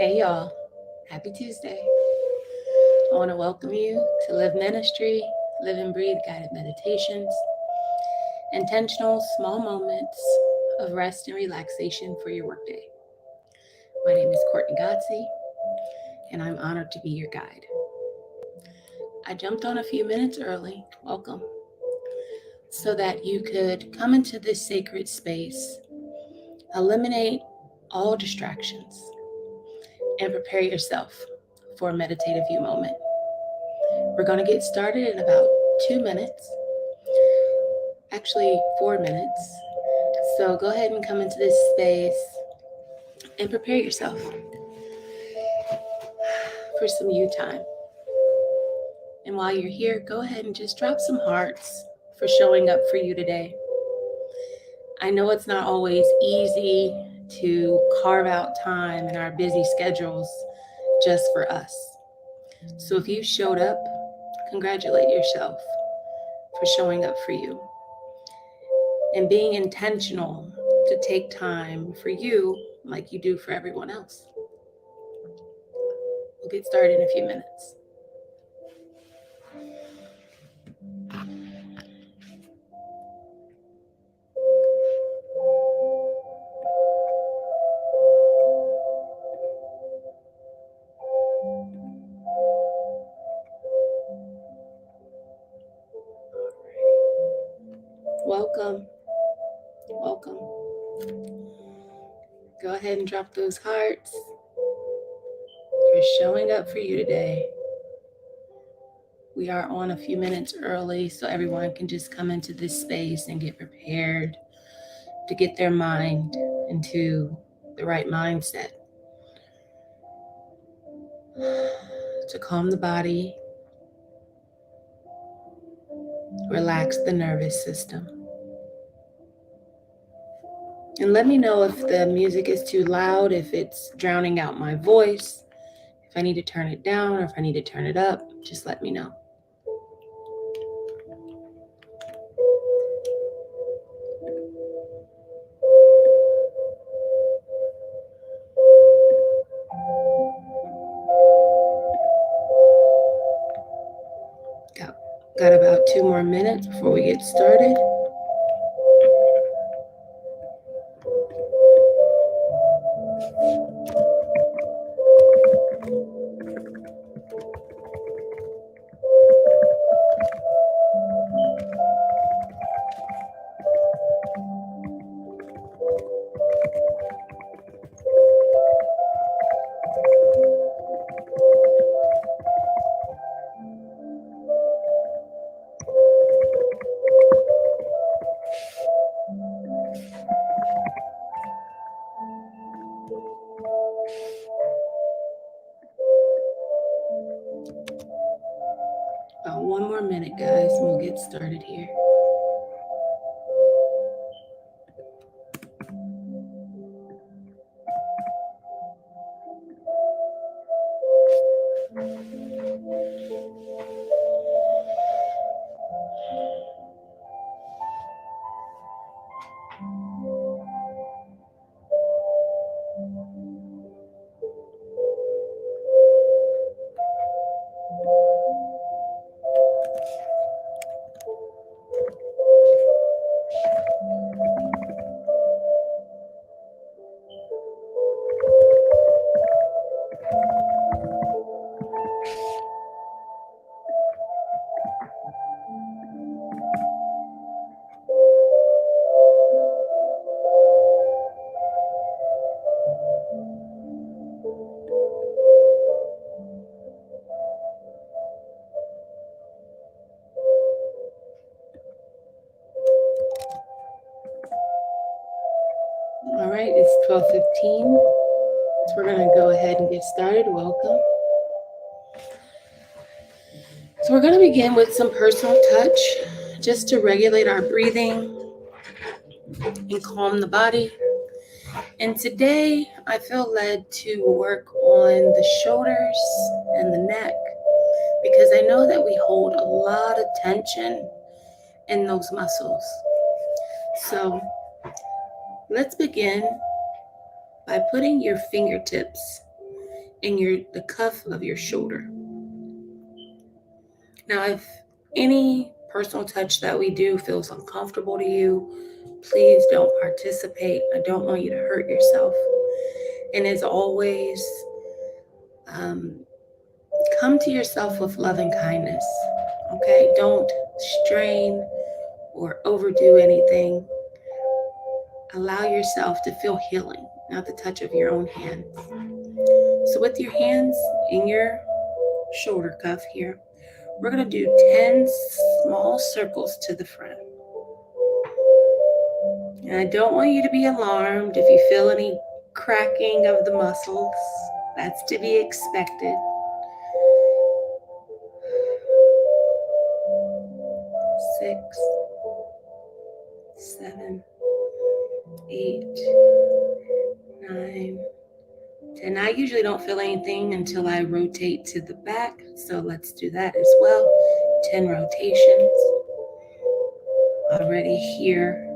Hey y'all, happy Tuesday. I want to welcome you to Live Ministry, Live and Breathe Guided Meditations, intentional small moments of rest and relaxation for your workday. My name is Courtney Godsey, and I'm honored to be your guide. I jumped on a few minutes early, welcome, so that you could come into this sacred space, eliminate all distractions, and prepare yourself for a meditative you moment. We're going to get started in about 2 minutes, actually 4 minutes. So go ahead and come into this space and prepare yourself for some you time. And while you're here, go ahead and just drop some hearts for showing up for you today. I know it's not always easy to carve out time in our busy schedules just for us. So if you showed up, congratulate yourself for showing up for you and being intentional to take time for you like you do for everyone else. We'll get started in a few minutes. Welcome. Welcome. Go ahead and drop those hearts for showing up for you today. We are on a few minutes early so everyone can just come into this space and get prepared to get their mind into the right mindset, to calm the body, relax the nervous system. And let me know if the music is too loud, if it's drowning out my voice, if I need to turn it down or if I need to turn it up, just let me know. Got about 2 more minutes before we get started. About 1 more minute, guys, and we'll get started here. All right, it's 12:15. So we're going to go ahead and get started. Welcome. So we're going to begin with some personal touch just to regulate our breathing and calm the body. And today I feel led to work on the shoulders and the neck because I know that we hold a lot of tension in those muscles. So let's begin by putting your fingertips and the cuff of your shoulder. Now, if any personal touch that we do feels uncomfortable to you, please don't participate. I don't want you to hurt yourself. And as always, um, come to yourself with love and kindness. Okay? Don't strain or overdo anything. Allow yourself to feel healing, not the touch of your own hands. So, with your hands in your shoulder cuff here, we're going to do 10 small circles to the front. And I don't want you to be alarmed if you feel any cracking of the muscles. That's to be expected. 6, 7, 8, 9, 10. I usually don't feel anything until I rotate to the back, so let's do that as well. 10 rotations. Already hear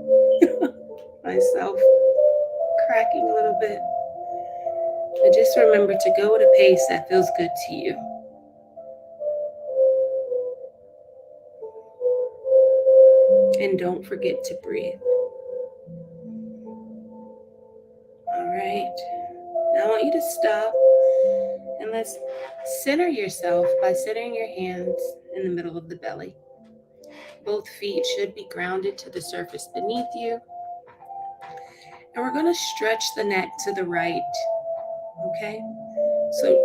myself cracking a little bit. But just remember to go at a pace that feels good to you. And don't forget to breathe. All right. Now I want you to stop and let's center yourself by centering your hands in the middle of the belly. Both feet should be grounded to the surface beneath you. And we're going to stretch the neck to the right. Okay? So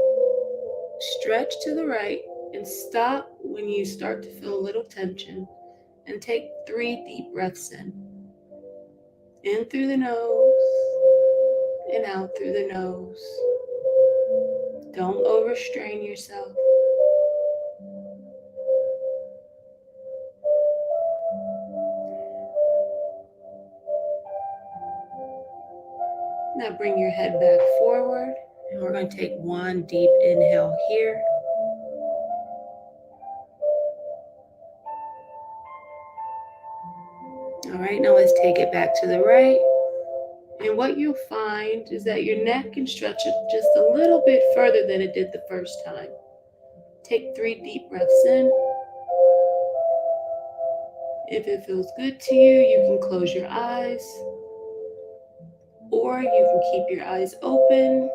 stretch to the right and stop when you start to feel a little tension. And take 3 deep breaths in. In through the nose and out through the nose. Don't overstrain yourself. Now bring your head back forward, and we're going to take 1 deep inhale here. All right, now let's take it back to the right. And what you'll find is that your neck can stretch it just a little bit further than it did the first time. Take 3 deep breaths in. If it feels good to you, you can close your eyes, or you can keep your eyes open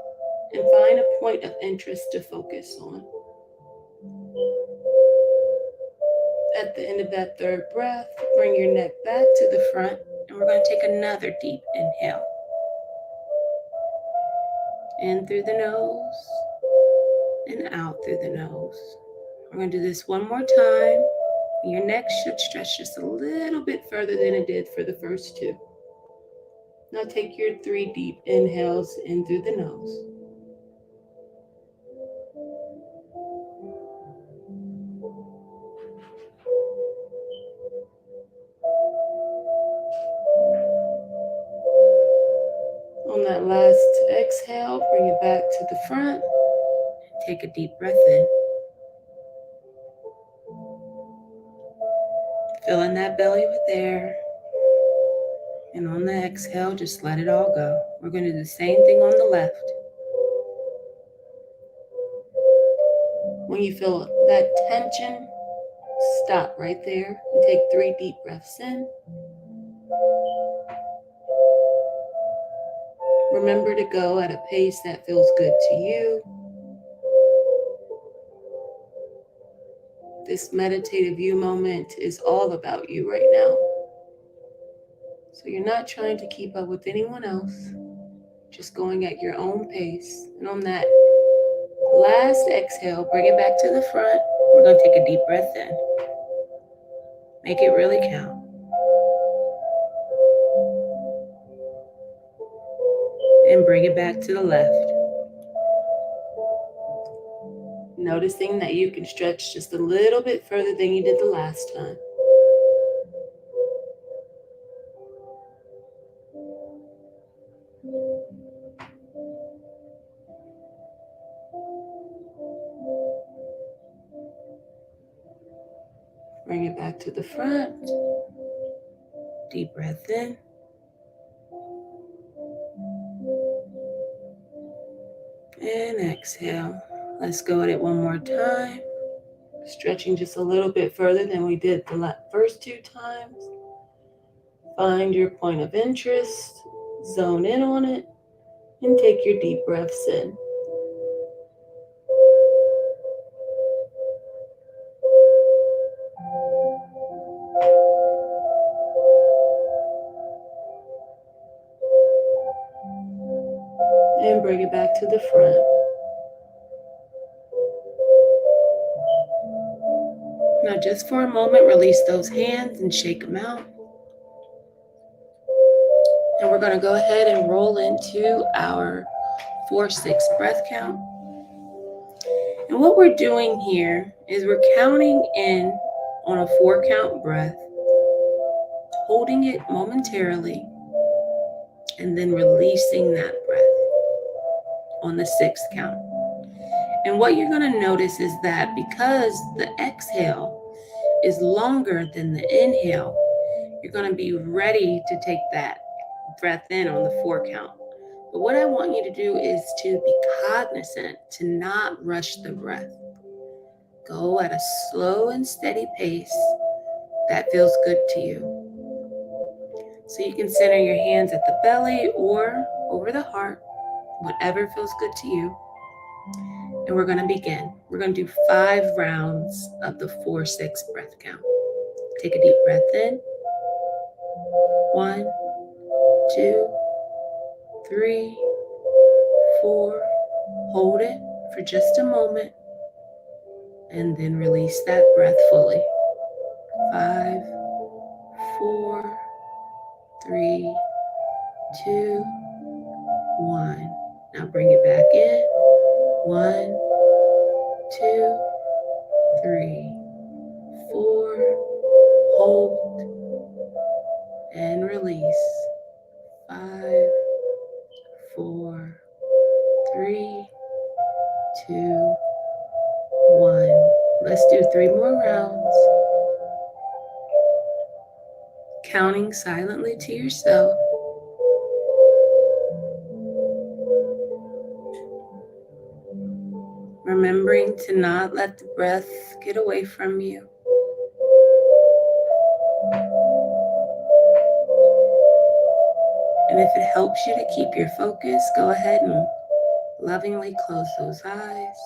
and find a point of interest to focus on. At the end of that 3rd breath, bring your neck back to the front, and we're going to take another deep inhale. In through the nose and out through the nose. We're going to do this one more time. Your neck should stretch just a little bit further than it did for the first 2. Now take your 3 deep inhales in through the nose. On that last exhale, bring it back to the front. Take a deep breath in. Fill in that belly with air. And on the exhale, just let it all go. We're going to do the same thing on the left. When you feel that tension, stop right there and take 3 deep breaths in. Remember to go at a pace that feels good to you. This meditative you moment is all about you right now. So you're not trying to keep up with anyone else, just going at your own pace. And on that last exhale, bring it back to the front. We're going to take a deep breath in. Make it really count. And bring it back to the left. Noticing that you can stretch just a little bit further than you did the last time. Bring it back to the front. Deep breath in. And exhale. Let's go at it one more time. Stretching just a little bit further than we did the first two times. Find your point of interest, zone in on it, and take your deep breaths in. And bring it back to the front. Now, just for a moment, release those hands and shake them out. And we're going to go ahead and roll into our 4-6 breath count. And what we're doing here is we're counting in on a 4-count breath, holding it momentarily, and then releasing that breath on the 6th count. And what you're going to notice is that because the exhale is longer than the inhale, you're going to be ready to take that breath in on the 4 count. But what I want you to do is to be cognizant to not rush the breath. Go at a slow and steady pace that feels good to you. So you can center your hands at the belly or over the heart, whatever feels good to you. And we're going to begin. We're going to do 5 rounds of the 4-6 breath count. Take a deep breath in. 1, 2, 3, 4. Hold it for just a moment and then release that breath fully. 5, 4, 3, 2, 1. Now bring it back in. 1, 2, 3, 4. Hold and release. 5, 4, 3, 2, 1. Let's do 3 more rounds. Counting silently to yourself. Remembering to not let the breath get away from you. And if it helps you to keep your focus, go ahead and lovingly close those eyes.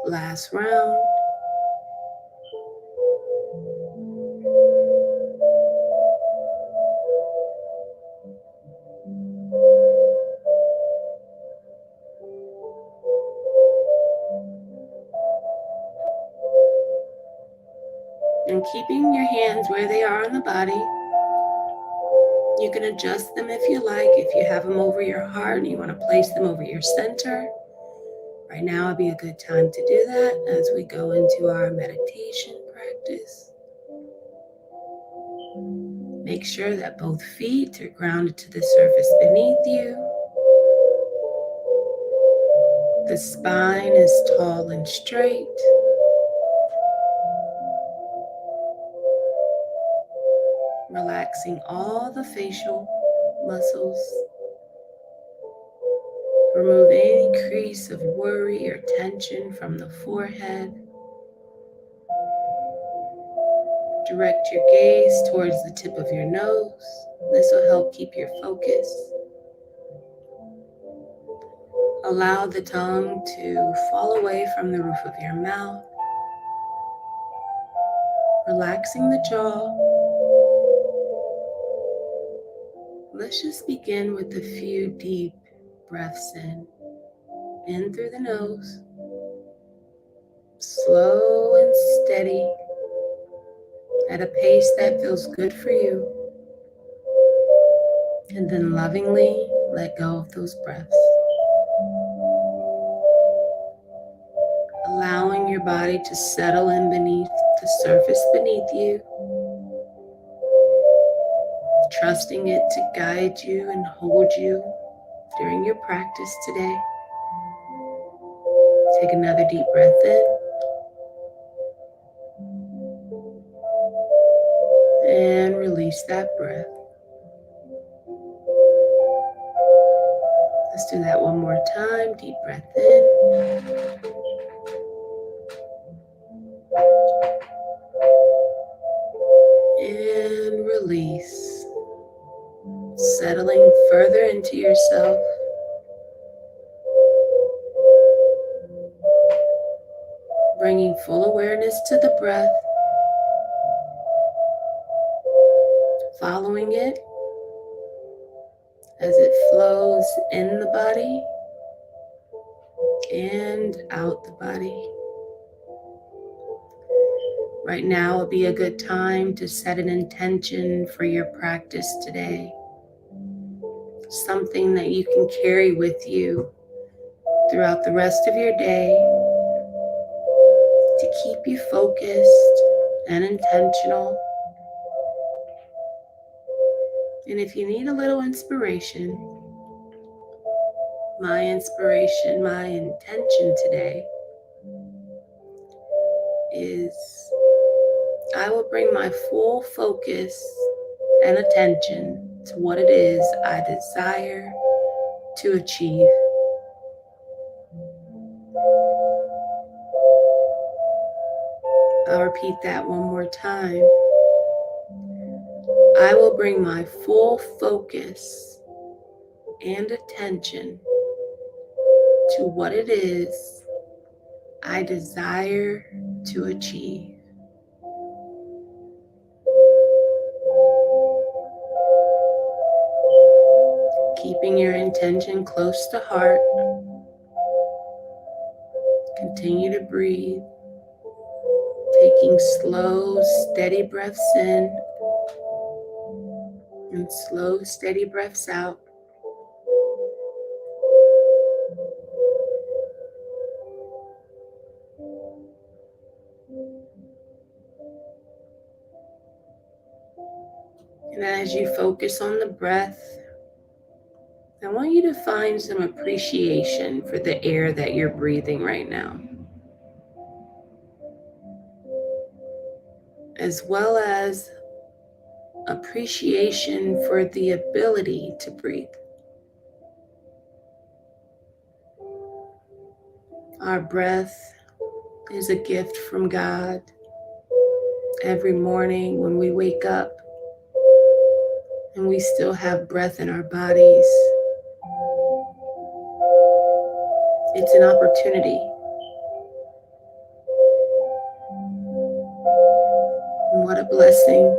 Last round. And keeping your hands where they are on the body. You can adjust them if you like. If you have them over your heart and you want to place them over your center, right now would be a good time to do that as we go into our meditation practice. Make sure that both feet are grounded to the surface beneath you. The spine is tall and straight. Relaxing all the facial muscles. Remove any crease of worry or tension from the forehead. Direct your gaze towards the tip of your nose. This will help keep your focus. Allow the tongue to fall away from the roof of your mouth. Relaxing the jaw. Let's just begin with a few deep breaths in through the nose, slow and steady, at a pace that feels good for you, and then lovingly let go of those breaths. allowing your body to settle in beneath the surface beneath you, trusting it to guide you and hold you during your practice today. Take another deep breath in and release that breath. Let's do that one more time. Deep breath in and release. Settling further into yourself. Bringing full awareness to the breath. Following it as it flows in the body and out the body. Right now would be a good time to set an intention for your practice today. Something that you can carry with you throughout the rest of your day to keep you focused and intentional. And if you need a little inspiration, my intention today is I will bring my full focus and attention to what it is I desire to achieve. I'll repeat that one more time. I will bring my full focus and attention to what it is I desire to achieve. Keeping your intention close to heart, continue to breathe, taking slow, steady breaths in and slow, steady breaths out. And as you focus on the breath, I want you to find some appreciation for the air that you're breathing right now, as well as appreciation for the ability to breathe. Our breath is a gift from God. Every morning when we wake up and we still have breath in our bodies, it's an opportunity. And what a blessing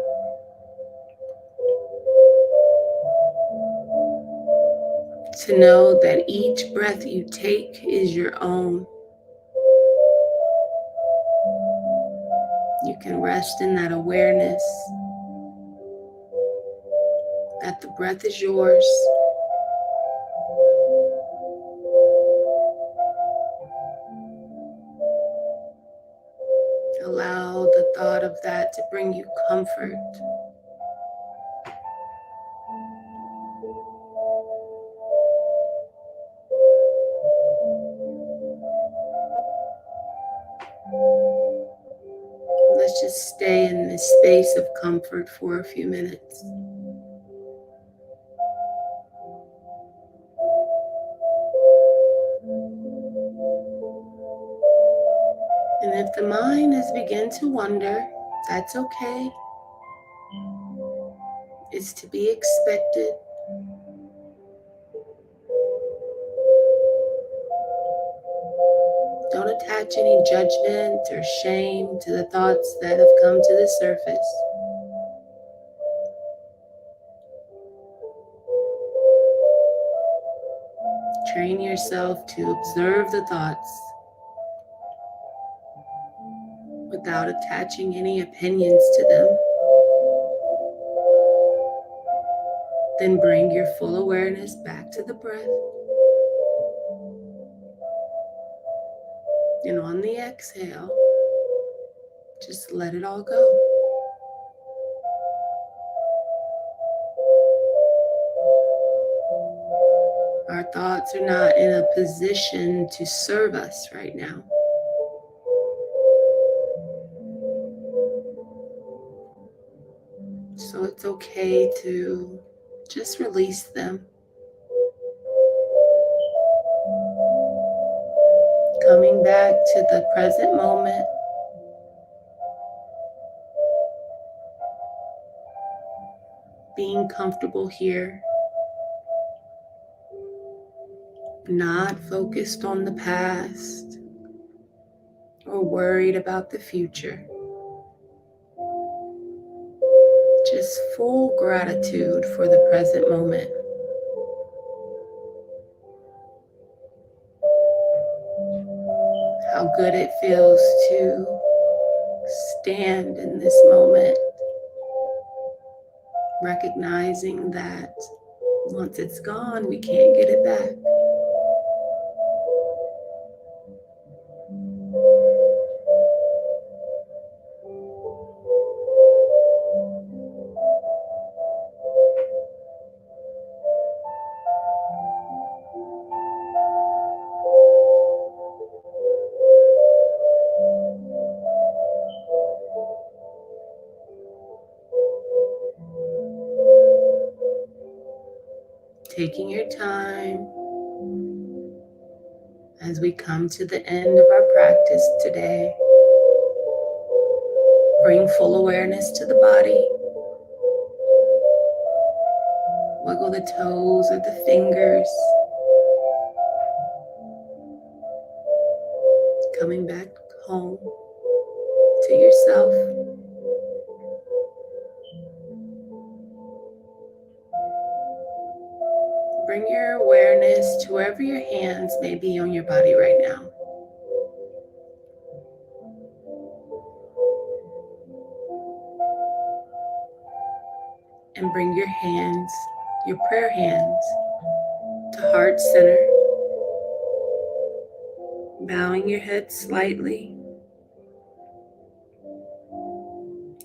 to know that each breath you take is your own. You can rest in that awareness that the breath is yours. Allow the thought of that to bring you comfort. Let's just stay in this space of comfort for a few minutes. And if the mind has begun to wander, that's okay. It's to be expected. Don't attach any judgment or shame to the thoughts that have come to the surface. Train yourself to observe the thoughts without attaching any opinions to them. Then bring your full awareness back to the breath. And on the exhale, just let it all go. Our thoughts are not in a position to serve us right now. So it's okay to just release them. Coming back to the present moment. Being comfortable here. Not focused on the past or worried about the future. Just full gratitude for the present moment. How good it feels to stand in this moment, recognizing that once it's gone, we can't get it back. Taking your time as we come to the end of our practice today. Bring full awareness to the body. Wiggle the toes or the fingers. Coming back home to yourself. Bring your awareness to wherever your hands may be on your body right now. And bring your hands, your prayer hands, to heart center. Bowing your head slightly.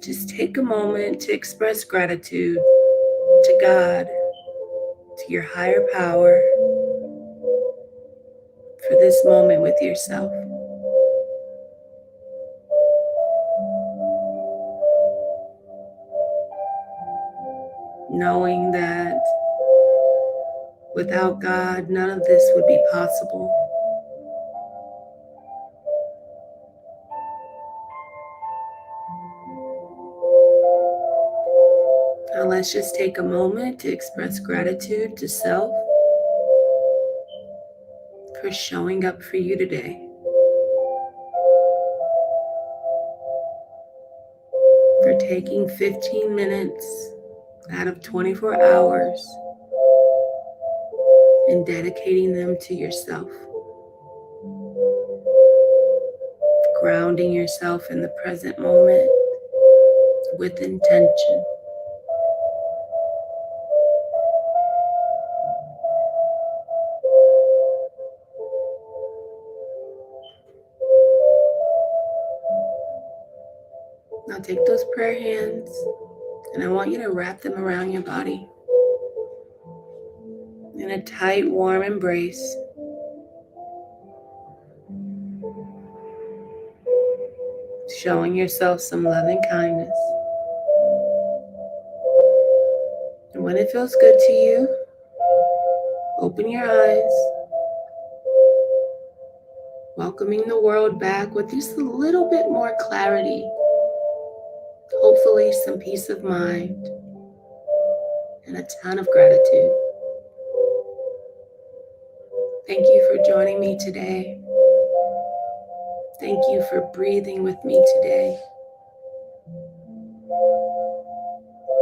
Just take a moment to express gratitude to God, to your higher power, for this moment with yourself. Knowing that without God, none of this would be possible. Now let's just take a moment to express gratitude to self for showing up for you today. For taking 15 minutes out of 24 hours and dedicating them to yourself. Grounding yourself in the present moment with intention. Now take those prayer hands and I want you to wrap them around your body in a tight, warm embrace. Showing yourself some love and kindness. And when it feels good to you, open your eyes, welcoming the world back with just a little bit more clarity, hopefully some peace of mind, and a ton of gratitude. Thank you for joining me today. Thank you for breathing with me today.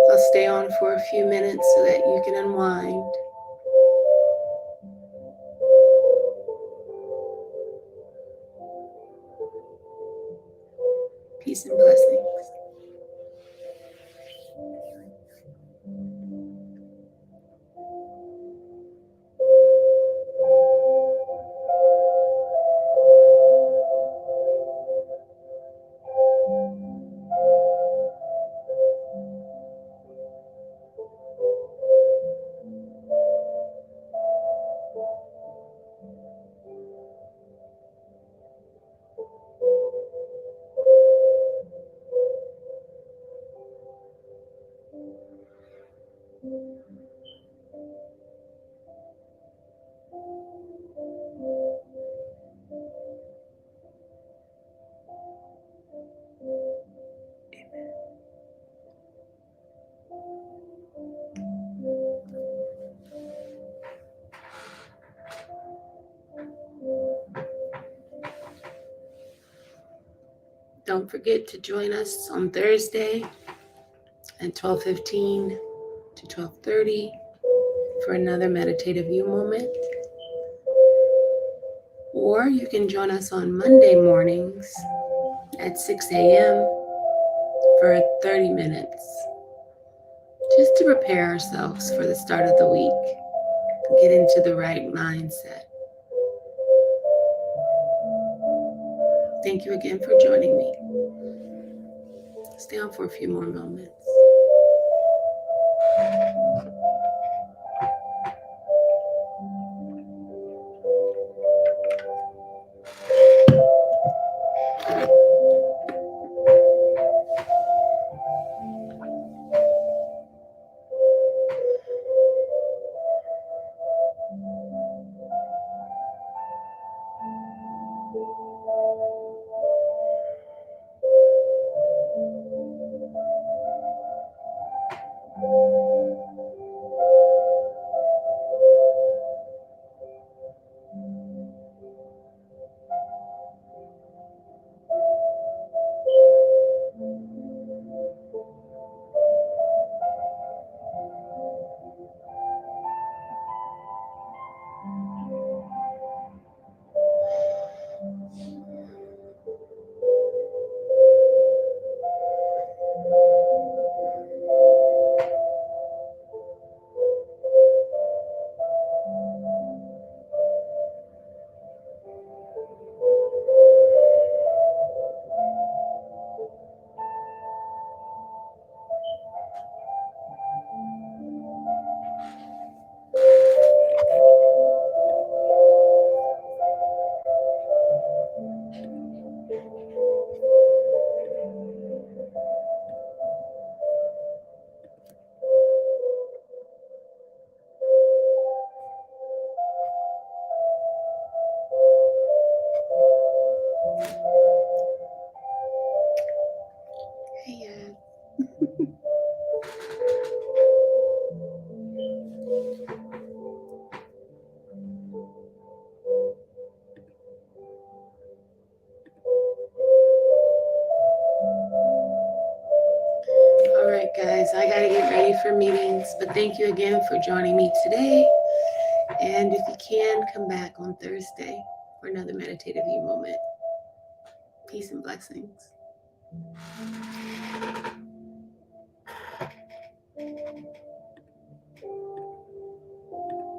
I'll stay on for a few minutes so that you can unwind. Peace and blessings. Don't forget to join us on Thursday at 12:15 to 12:30 for another meditative you moment. Or you can join us on Monday mornings at 6 a.m. for 30 minutes, just to prepare ourselves for the start of the week, get into the right mindset. Thank you again for joining me. Stay on for a few more moments. Hey, all right, guys, I gotta get ready for meetings, but thank you again for joining me today. And if you can, come back on Thursday for another meditative you moment. Peace and blessings.